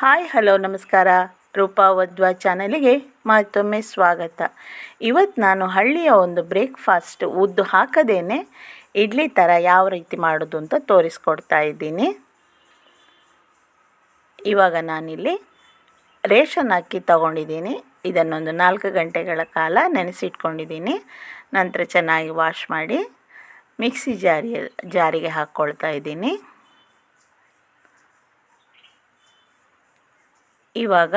Hi hello ನಮಸ್ಕಾರ. ರೂಪಾ ವದ್ವಾ ಚಾನಲಿಗೆ ಮತ್ತೊಮ್ಮೆ ಸ್ವಾಗತ. ಇವತ್ತು ನಾನು ಹಳ್ಳಿಯ ಒಂದು ಬ್ರೇಕ್ಫಾಸ್ಟ್ ಉದ್ದು ಹಾಕದೇನೆ ಇಡ್ಲಿ ಥರ ಯಾವ ರೀತಿ ಮಾಡೋದು ಅಂತ ತೋರಿಸ್ಕೊಡ್ತಾ ಇದ್ದೀನಿ. ಇವಾಗ ನಾನಿಲ್ಲಿ ರೇಷನ್ ಅಕ್ಕಿ ತಗೊಂಡಿದ್ದೀನಿ. ಇದನ್ನೊಂದು 4 ಗಂಟೆಗಳ ಕಾಲ ನೆನೆಸಿಟ್ಕೊಂಡಿದ್ದೀನಿ. ನಂತರ ಚೆನ್ನಾಗಿ ವಾಶ್ ಮಾಡಿ ಮಿಕ್ಸಿ ಜಾರಿಗೆ ಹಾಕ್ಕೊಳ್ತಾ ಇದ್ದೀನಿ. ಇವಾಗ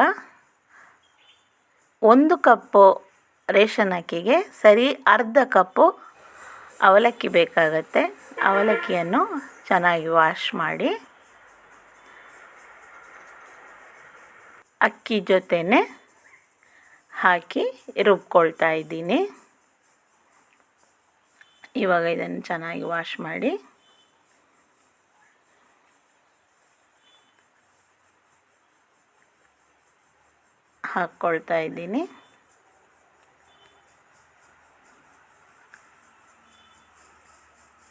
1 ಕಪ್ಪು ರೇಷನ್ ಅಕ್ಕಿಗೆ ಸರಿ ಅರ್ಧ ಕಪ್ಪು ಅವಲಕ್ಕಿ ಬೇಕಾಗತ್ತೆ. ಅವಲಕ್ಕಿಯನ್ನು ಚೆನ್ನಾಗಿ ವಾಶ್ ಮಾಡಿ ಅಕ್ಕಿ ಜೊತೆನೆ ಹಾಕಿ ರುಬ್ಕೊಳ್ತಾ ಇದ್ದೀನಿ. ಇವಾಗ ಇದನ್ನು ಚೆನ್ನಾಗಿ ವಾಶ್ ಮಾಡಿ ಹಾಕ್ಕೊಳ್ತಾ ಇದ್ದೀನಿ.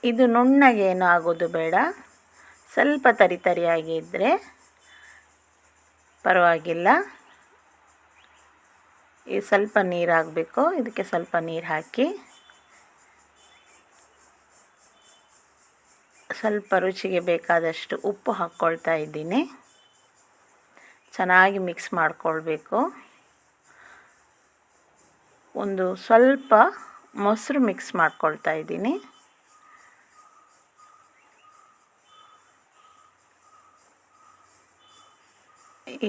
ಇದು ನುಣ್ಣಗೆ ಏನು ಆಗೋದು ಬೇಡ, ಸ್ವಲ್ಪ ತರಿಯಾಗಿ ಇದ್ದರೆ ಪರವಾಗಿಲ್ಲ. ಇದು ಸ್ವಲ್ಪ ನೀರು ಹಾಕಬೇಕು. ಇದಕ್ಕೆ ಸ್ವಲ್ಪ ನೀರು ಹಾಕಿ ಸ್ವಲ್ಪ ರುಚಿಗೆ ಬೇಕಾದಷ್ಟು ಉಪ್ಪು ಹಾಕ್ಕೊಳ್ತಾ ಇದ್ದೀನಿ. ಚೆನ್ನಾಗಿ ಮಿಕ್ಸ್ ಮಾಡಿಕೊಳ್ಬೇಕು. ಒಂದು ಸ್ವಲ್ಪ ಮೊಸರು ಮಿಕ್ಸ್ ಮಾಡ್ಕೊಳ್ತಾ ಇದ್ದೀನಿ.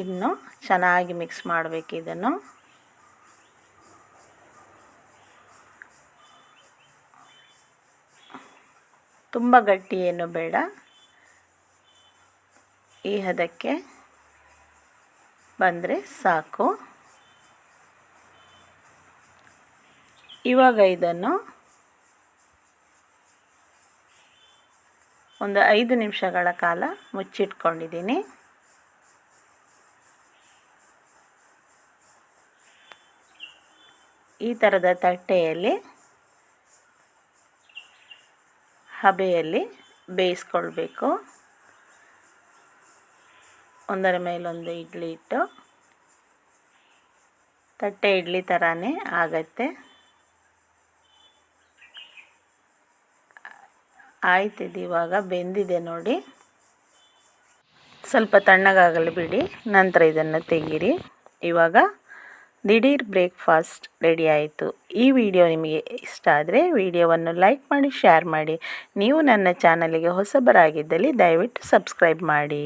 ಇನ್ನು ಚೆನ್ನಾಗಿ ಮಿಕ್ಸ್ ಮಾಡಬೇಕು. ಇದನ್ನು ತುಂಬ ಗಟ್ಟಿ ಏನು ಬೇಡ, ಈ ಹದಕ್ಕೆ ಬಂದರೆ ಸಾಕು. ಇವಾಗ ಇದನ್ನು ಒಂದು 5 ನಿಮಿಷಗಳ ಕಾಲ ಮುಚ್ಚಿಟ್ಕೊಂಡಿದ್ದೀನಿ. ಈ ಥರದ ತಟ್ಟೆಯಲ್ಲಿ ಹಬೆಯಲ್ಲಿ ಬೇಯಿಸ್ಕೊಳ್ಬೇಕು. ಒಂದರ ಮೇಲೊಂದು ಇಡ್ಲಿ ಇಟ್ಟು ತಟ್ಟೆ ಇಡ್ಲಿ ಥರನೇ ಆಗತ್ತೆ. ಆಯ್ತಿದೆ, ಇವಾಗ ಬೆಂದಿದೆ ನೋಡಿ. ಸ್ವಲ್ಪ ತಣ್ಣಗಾಗಲು ಬಿಡಿ, ನಂತರ ಇದನ್ನು ತೆಗೀರಿ. ಇವಾಗ ದಿಢೀರ್ ಬ್ರೇಕ್ಫಾಸ್ಟ್ ರೆಡಿ ಆಯಿತು. ಈ ವಿಡಿಯೋ ನಿಮಗೆ ಇಷ್ಟ ಆದರೆ ವಿಡಿಯೋವನ್ನು ಲೈಕ್ ಮಾಡಿ, ಶೇರ್ ಮಾಡಿ. ನೀವು ನನ್ನ ಚಾನಲಿಗೆ ಹೊಸಬರಾಗಿದ್ದಲ್ಲಿ ದಯವಿಟ್ಟು ಸಬ್ಸ್ಕ್ರೈಬ್ ಮಾಡಿ.